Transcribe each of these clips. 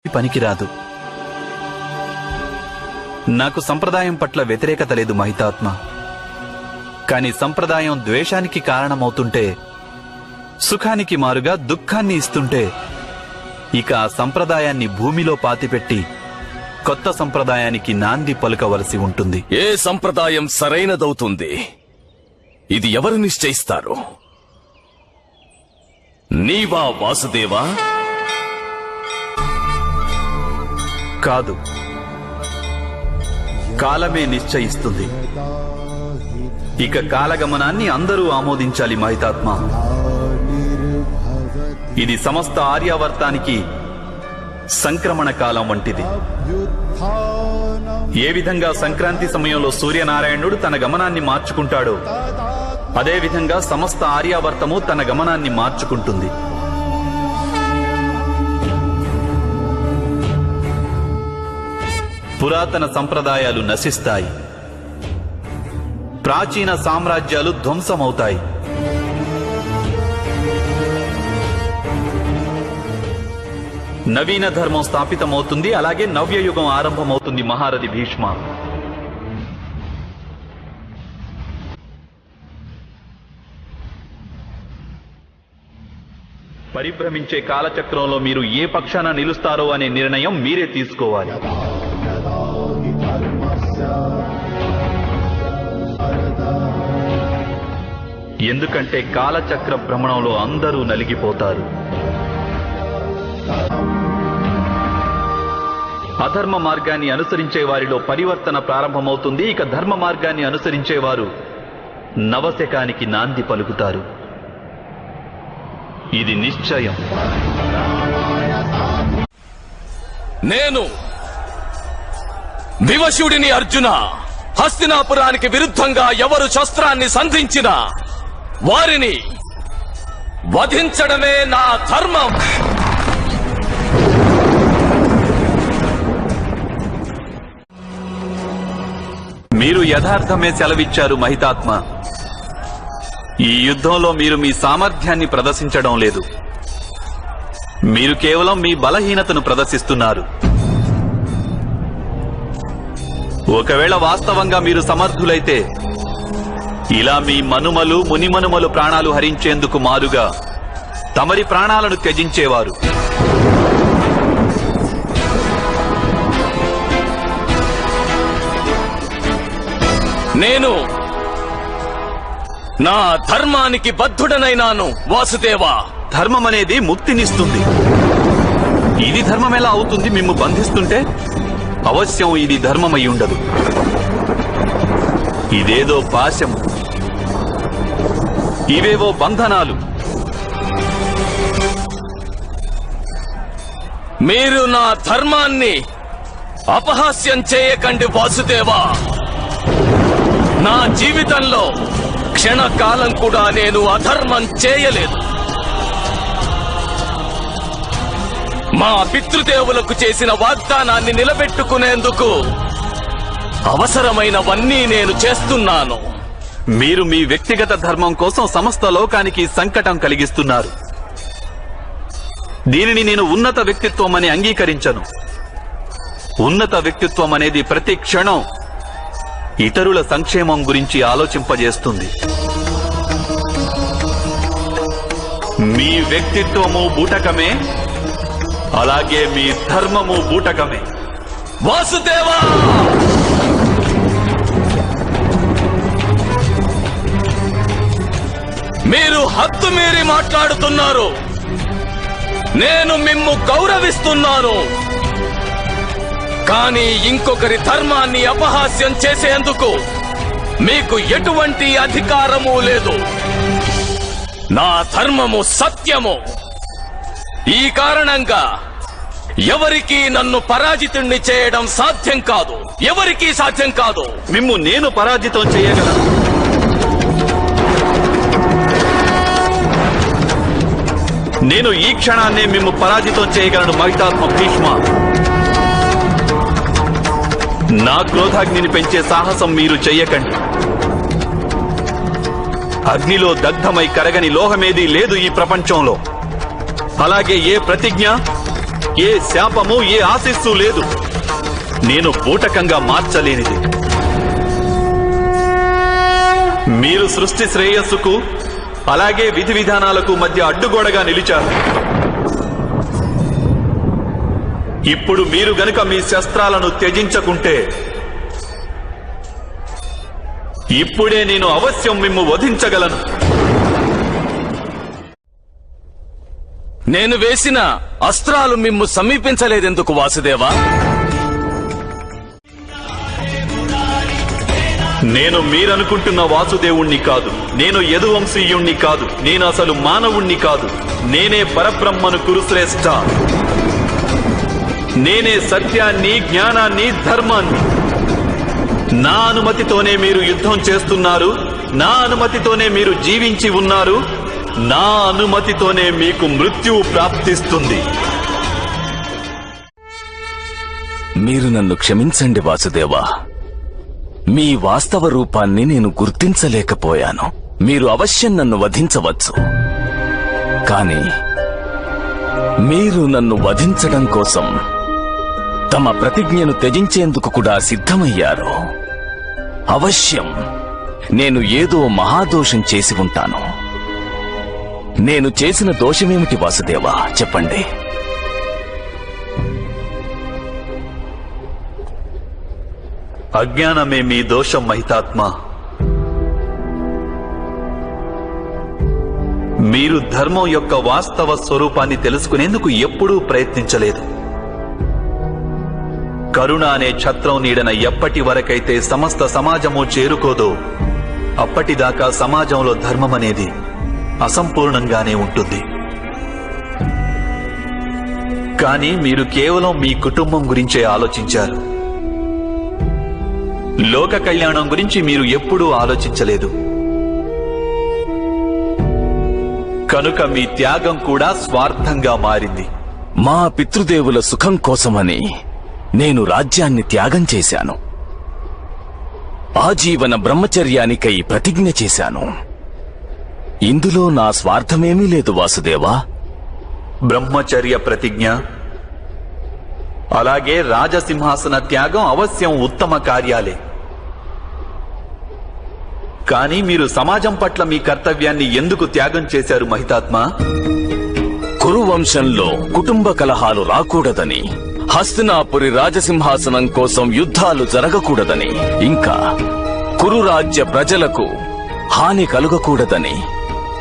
పనికిరాదు. నాకు సంప్రదాయం పట్ల వ్యతిరేకత లేదు మహితాత్మ. కాని సంప్రదాయం ద్వేషానికి కారణమవుతుంటే, సుఖానికి మారుగా దుఃఖాన్ని ఇస్తుంటే, ఇక ఆ సంప్రదాయాన్ని భూమిలో పాతిపెట్టి కొత్త సంప్రదాయానికి నాంది పలుకవలసి ఉంటుంది. ఏ సంప్రదాయం సరైనదవుతుంది, ఇది ఎవరు నిశ్చయిస్తారు? నీవా వాసుదేవా? కాదు, కాలమే నిశ్చయిస్తుంది. ఇక కాలగమనాన్ని అందరూ ఆమోదించాలి మహితాత్మ. ఇది సమస్త ఆర్యావర్తానికి సంక్రమణ కాలం వంటిది. ఏ విధంగా సంక్రాంతి సమయంలో సూర్యనారాయణుడు తన గమనాన్ని మార్చుకుంటాడో, అదేవిధంగా సమస్త ఆర్యావర్తము తన గమనాన్ని మార్చుకుంటుంది. పురాతన సంప్రదాయాలు నశిస్తాయి, ప్రాచీన సామ్రాజ్యాలు ధ్వంసమవుతాయి. నవీన ధర్మం స్థాపితమవుతుంది, అలాగే నవ్యయుగం ఆరంభమవుతుంది. మహారథి భీష్మ, పరిభ్రమించే కాలచక్రంలో మీరు ఏ పక్షాన నిలుస్తారో అనే నిర్ణయం మీరే తీసుకోవాలి. ఎందుకంటే కాలచక్ర భ్రమణంలో అందరూ నలిగిపోతారు. అధర్మ మార్గాన్ని అనుసరించే వారిలో పరివర్తన ప్రారంభమవుతుంది. ఇక ధర్మ మార్గాన్ని అనుసరించేవారు నవశకానికి నాంది పలుకుతారు. ఇది నిశ్చయం. నేను వివశుడిని అర్జున. హస్తినాపురానికి విరుద్ధంగా ఎవరు శస్త్రాన్ని సంధించినా వారిని వధించడమే నా ధర్మం. మీరు యథార్థమే సెలవిచ్చారు మహితాత్మ. ఈ యుద్ధంలో మీరు మీ సామర్థ్యాన్ని ప్రదర్శించడం లేదు, మీరు కేవలం మీ బలహీనతను ప్రదర్శిస్తున్నారు. ఒకవేళ వాస్తవంగా మీరు సమర్థులైతే ఇలా మీ మనుమలు మునిమనుమలు ప్రాణాలు హరించేందుకు మారుగా తమరి ప్రాణాలను త్యజించేవారు. నేను నా ధర్మానికి బద్ధుడనైనాను వాసుదేవా. ధర్మం అనేది ముక్తినిస్తుంది. ఇది ధర్మం ఎలా అవుతుంది? మిమ్ము బంధిస్తుంటే అవశ్యం ఇది ధర్మమై ఉండదు. ఇదేదో పాశం, ఇవేవో బంధనాలు. మీరు నా ధర్మాన్ని అపహాస్యం చేయకండి వాసుదేవా. నా జీవితంలో క్షణకాలం కూడా నేను అధర్మం చేయలేదు. మా పితృదేవులకు చేసిన వాగ్దానాన్ని నిలబెట్టుకునేందుకు అవసరమైనవన్నీ నేను చేస్తున్నాను. మీరు మీ వ్యక్తిగత ధర్మం కోసం సమస్త లోకానికి సంకటం కలిగిస్తున్నారు. దీనిని నేను ఉన్నత వ్యక్తిత్వం అని అంగీకరించను. ఉన్నత వ్యక్తిత్వం అనేది ప్రతి క్షణం ఇతరుల సంక్షేమం గురించి ఆలోచింపజేస్తుంది. మీ వ్యక్తిత్వము బూటకమే, అలాగే మీ ధర్మము బూటకమే. వాసుదేవా, మీరు హద్దు మీరి మాట్లాడుతున్నారు. నేను మిమ్ము గౌరవిస్తున్నాను, కానీ ఇంకొకరి ధర్మాన్ని అపహాస్యం చేసేందుకు మీకు ఎటువంటి అధికారము లేదు. నా ధర్మము సత్యము. ఈ కారణంగా ఎవరికీ నన్ను పరాజితుణ్ణి చేయడం సాధ్యం కాదు. ఎవరికీ సాధ్యం కాదు. మిమ్ము నేను పరాజితం చేయగలను. నేను ఈ క్షణాన్నే మిమ్ము పరాజితం చేయగలను మహితాత్మ భీష్మ. నా క్రోధాగ్నిని పెంచే సాహసం మీరు చెయ్యకండి. అగ్నిలో దగ్ధమై కరగని లోహమేదీ లేదు ఈ ప్రపంచంలో. అలాగే ఏ ప్రతిజ్ఞ ఏ శాపము, ఏ ఆశీస్సు లేదు. నేను బూటకంగా మార్చలేనిది. మీరు సృష్టి శ్రేయస్సుకు అలాగే విధి విధానాలకు మధ్య అడ్డుగోడగా నిలిచారు. ఇప్పుడు మీరు గనుక మీ శస్త్రాలను త్యజించకుంటే ఇప్పుడే నేను అవశ్యం మిమ్ము వధించగలను. నేను వేసిన అస్త్రాలు మిమ్ము సమీపించలేదెందుకు వాసుదేవా? నేను మీరనుకుంటున్న వాసుదేవుణ్ణి కాదు. నేను యదువంశీయుణ్ణి కాదు. నేను అసలు మానవుణ్ణి కాదు. నేనే పరబ్రహ్మను కురుశ్రేష్ఠ. నేనే సత్యాన్ని, జ్ఞానాన్ని, ధర్మాన్ని. నా అనుమతితోనే మీరు యుద్ధం చేస్తున్నారు. నా అనుమతితోనే మీరు జీవించి ఉన్నారు. నా అనుమతితోనే మీకు మృత్యువు ప్రాప్తిస్తుంది. మీరు నన్ను క్షమించండి వాసుదేవా. మీ వాస్తవ రూపాన్ని నేను గుర్తించలేకపోయాను. మీరు అవశ్యం నన్ను వధించవచ్చు. కాని మీరు నన్ను వధించడం కోసం తమ ప్రతిజ్ఞను త్యజించేందుకు కూడా సిద్ధమయ్యారు. అవశ్యం నేను ఏదో మహాదోషం చేసి ఉంటాను. నేను చేసిన దోషమేమిటి వాసుదేవా, చెప్పండి. అజ్ఞానమే మీ దోషం మహితాత్మ. మీరు ధర్మం యొక్క వాస్తవ స్వరూపాన్ని తెలుసుకునేందుకు ఎప్పుడూ ప్రయత్నించలేదు. కరుణ అనే ఛత్రం నీడన ఎప్పటి వరకైతే సమస్త సమాజము చేరుకోదో అప్పటిదాకా సమాజంలో ధర్మం అనేది అసంపూర్ణంగానే ఉంటుంది. కానీ మీరు కేవలం మీ కుటుంబం గురించే ఆలోచించారు. లోక కళ్యాణం గురించి మీరు ఎప్పుడూ ఆలోచించలేదు. కనుక మీ త్యాగం కూడా స్వార్థంగా మారింది. మా పితృదేవుల సుఖం కోసమని నేను రాజ్యాన్ని త్యాగం చేశాను. ఆజీవన బ్రహ్మచర్యానికై ప్రతిజ్ఞ చేశాను. ఇందులో నా స్వార్థమేమీ లేదు వాసుదేవా. బ్రహ్మచర్య ప్రతిజ్ఞ అలాగే రాజసింహాసన త్యాగం అవశ్యం ఉత్తమ కార్యాలే. కానీ మీరు సమాజం పట్ల మీ కర్తవ్యాన్ని ఎందుకు త్యాగం చేశారు మహితాత్మ? కురువంశంలో కుటుంబ కలహాలు రాకూడదని, హస్తినాపురి రాజసింహాసనం కోసం యుద్ధాలు జరగకూడదని, ఇంకా కురు రాజ్య ప్రజలకు హాని కలుగకూడదని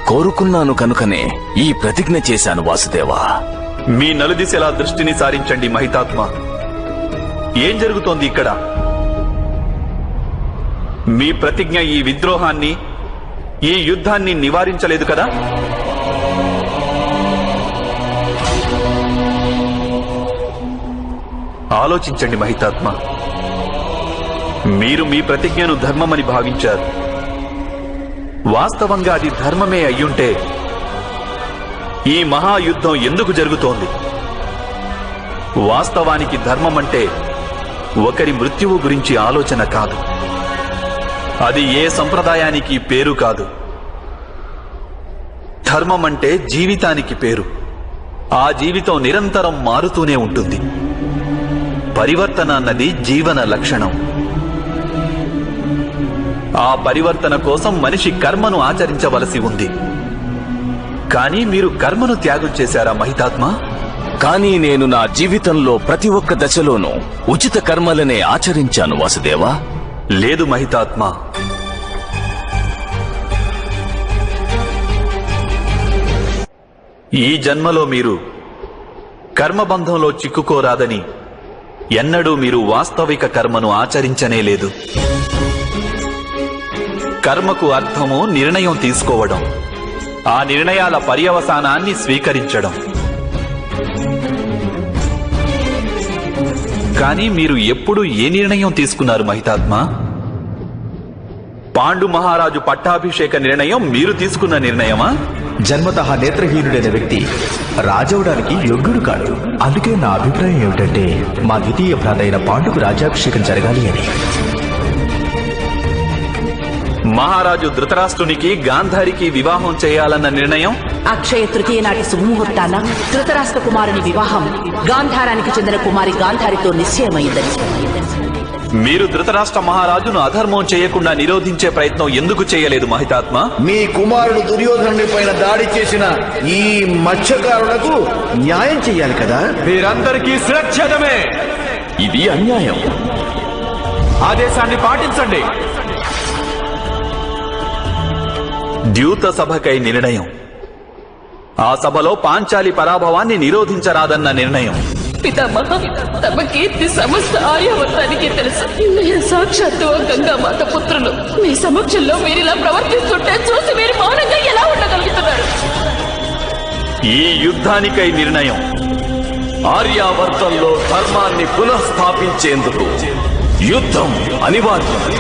కోరుకున్నాను. కనుకనే ఈ ప్రతిజ్ఞ చేశాను వాసుదేవా. మీ నలుదిశలా దృష్టిని సారించండి మహితాత్మ. ఏం జరుగుతోంది ఇక్కడ? మీ ప్రతిజ్ఞ ఈ విద్రోహాన్ని, ఈ యుద్ధాన్ని నివారించలేదు కదా? ఆలోచించండి మహితాత్మ. మీరు మీ ప్రతిజ్ఞను ధర్మమని భావించారు. వాస్తవంగా అది ధర్మమే అయ్యుంటే ఈ మహాయుద్ధం ఎందుకు జరుగుతోంది? వాస్తవానికి ధర్మం అంటే ఒకరి మృత్యువు గురించి ఆలోచన కాదు. అది ఏ సంప్రదాయానికి పేరు కాదు. ధర్మం అంటే జీవితానికి పేరు. ఆ జీవితం నిరంతరం మారుతూనే ఉంటుంది. పరివర్తన అన్నది జీవన లక్షణం. ఆ పరివర్తన కోసం మనిషి కర్మను ఆచరించవలసి ఉంది. కానీ మీరు కర్మను త్యాగం చేశారా మహితాత్మ? కానీ నేను నా జీవితంలో ప్రతి ఒక్క దశలోనూ ఉచిత కర్మలనే ఆచరించాను వాసుదేవా. లేదు మహితాత్మ. ఈ జన్మలో మీరు కర్మబంధంలో చిక్కుకోరాదని ఎన్నడూ మీరు వాస్తవిక కర్మను ఆచరించనే లేదు. కర్మకు అర్థము నిర్ణయం తీసుకోవడం, ఆ నిర్ణయాల పర్యవసానాన్ని స్వీకరించడం. కానీ మీరు ఎప్పుడు ఏ నిర్ణయం తీసుకున్నారు మహితాత్మ? పాండు మహారాజు పట్టాభిషేక నిర్ణయం మీరు తీసుకున్న నిర్ణయమా? జన్మతః నేత్రహీనుడైన వ్యక్తి రాజవడానికి యోగ్యుడు కాడు. అందుకే నా అభిప్రాయం ఏమిటంటే మా ద్వితీయ భ్రాత అయిన పాండుకు రాజ్యాభిషేకం జరగాలి అని. మహారాజు ధృతరాష్ట్రునికి గాంధారికి వివాహం చేయాలన్న నిర్ణయం అక్షయ తృతీయ నాటి శుభముహూర్తాన ధృతరాష్ట్ర కుమారుని వివాహం గాంధారానికి చెందిన కుమారి గాంధారితో నిశ్చయమైందని. మీరు ధృతరాష్ట్ర మహారాజును అధర్మం చేయకుండా నిరోధించే ప్రయత్నం ఎందుకు చేయలేదు మహితాత్మ? మీ కుమారుడు దుర్యోధనుడి పైన దాడి చేసిన ఈ మత్స్యకారులకు న్యాయం చెయ్యాలి కదా. మీరందరికీ శిరచ్ఛేదమే. ఇది అన్యాయం. ఆదేశాన్ని పాటించండి. ద్యూత సభకై నిర్ణయం. ఆ సభలో పాంచాలి పరాభవాన్ని నిరోధించరాదన్న నిర్ణయం. పితామహ, తమ కీర్తి సమస్త ఆర్యావర్తానికి తెలుసు. మీరు సాక్షాత్తు గంగామాత పుత్రులు. మీ సమక్షంలో మీరిలా ప్రవర్తిస్తుంటే చూసి మీరు మౌనంగా ఎలా ఉండగలుగుతున్నారు? ఈ యుద్ధానికై నిర్ణయం. ఆర్యావర్తంలో ధర్మాన్ని పునఃస్థాపించేందుకు యుద్ధం అనివార్యం.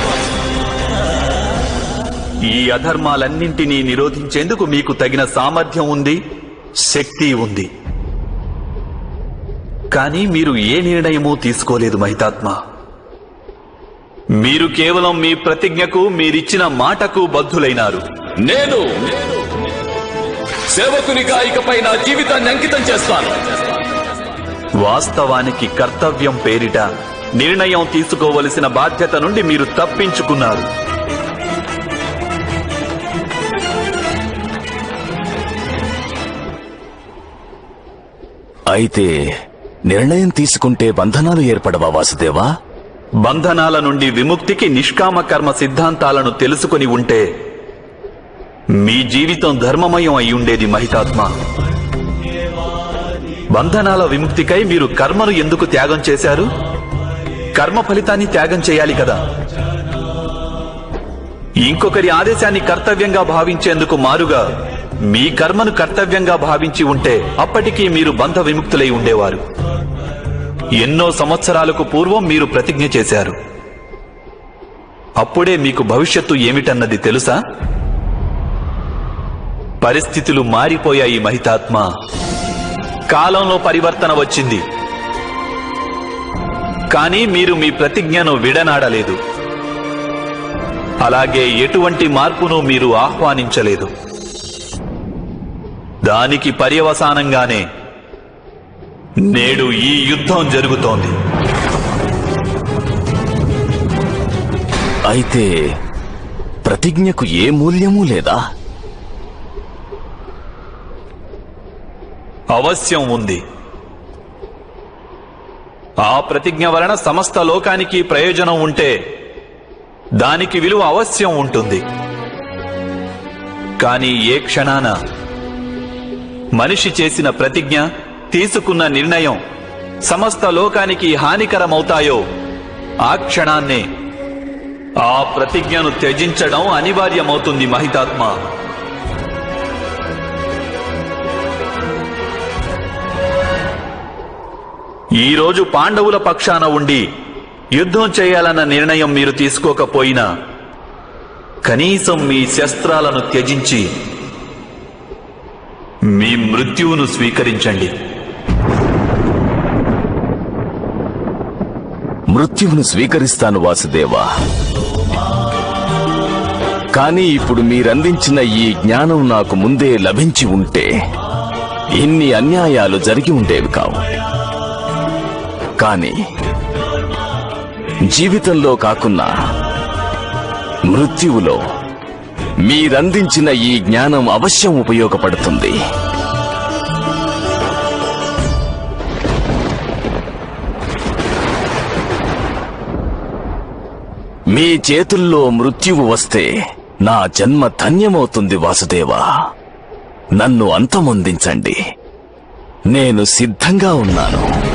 ఈ అధర్మాలన్నింటినీ నిరోధించేందుకు మీకు తగిన సామర్థ్యం ఉంది, శక్తి ఉంది. కానీ మీరు ఏ నిర్ణయమూ తీసుకోలేదు మహితాత్మ. మీరు కేవలం మీ ప్రతిజ్ఞకు, మీరిచ్చిన మాటకు బద్ధులైనారు. నేను సేవకునిగా ఇకపై నా జీవితాన్ని అంకితం చేస్తాను. వాస్తవానికి కర్తవ్యం పేరిట నిర్ణయం తీసుకోవలసిన బాధ్యత నుండి మీరు తప్పించుకున్నారు. అయితే నిర్ణయం తీసుకుంటే బంధనాలు ఏర్పడవా వాసుదేవా? బంధనాల నుండి విముక్తికి నిష్కామ కర్మ సిద్ధాంతాలను తెలుసుకుని ఉంటే మీ జీవితం ధర్మమయం అయి ఉండేది మహితాత్మ. బంధనాల విముక్తికై మీరు కర్మను ఎందుకు త్యాగం చేశారు? కర్మ ఫలితాన్ని త్యాగం చేయాలి కదా. ఇంకొకరి ఆదేశాన్ని కర్తవ్యంగా భావించేందుకు మారుగా మీ కర్మను కర్తవ్యంగా భావించి ఉంటే అప్పటికీ మీరు బంధ విముక్తులై ఉండేవారు. ఎన్నో సంవత్సరాలకు పూర్వం మీరు ప్రతిజ్ఞ చేశారు. అప్పుడే మీకు భవిష్యత్తు ఏమిటన్నది తెలుసా? పరిస్థితులు మారిపోయాయి మహితాత్మ. కాలంలో పరివర్తన వచ్చింది. కానీ మీరు మీ ప్రతిజ్ఞను విడనాడలేదు. అలాగే ఎటువంటి మార్పును మీరు ఆహ్వానించలేదు. దానికి పర్యవసానంగానే నేడు ఈ యుద్ధం జరుగుతోంది. అయితే ప్రతిజ్ఞకు ఏ మూల్యమూ లేదా? అవశ్యం ఉంది. ఆ ప్రతిజ్ఞ వలన సమస్త లోకానికి ప్రయోజనం ఉంటే దానికి విలువ అవశ్యం ఉంటుంది. కానీ ఏ క్షణాన మనిషి చేసిన ప్రతిజ్ఞ, తీసుకున్న నిర్ణయం సమస్త లోకానికి హానికరమవుతాయో ఆ క్షణాన్నే ఆ ప్రతిజ్ఞను త్యజించడం అనివార్యమవుతుంది మహితాత్మ. ఈరోజు పాండవుల పక్షాన ఉండి యుద్ధం చేయాలన్న నిర్ణయం మీరు తీసుకోకపోయినా కనీసం మీ శస్త్రాలను త్యజించి మీ మృత్యువును స్వీకరించండి. మృత్యువును స్వీకరిస్తాను వాసుదేవా. కానీ ఇప్పుడు మీరందించిన ఈ జ్ఞానం నాకు ముందే లభించి ఉంటే ఇన్ని అన్యాయాలు జరిగి ఉండేవి కావు. కానీ జీవితంలో కాకున్నా మృత్యువులో మీరందించిన ఈ జ్ఞానం అవశ్యం ఉపయోగపడుతుంది. మీ చేతుల్లో మృత్యువు వస్తే నా జన్మ ధన్యమవుతుంది వాసుదేవా. నన్ను అంతమొందించండి. నేను సిద్ధంగా ఉన్నాను.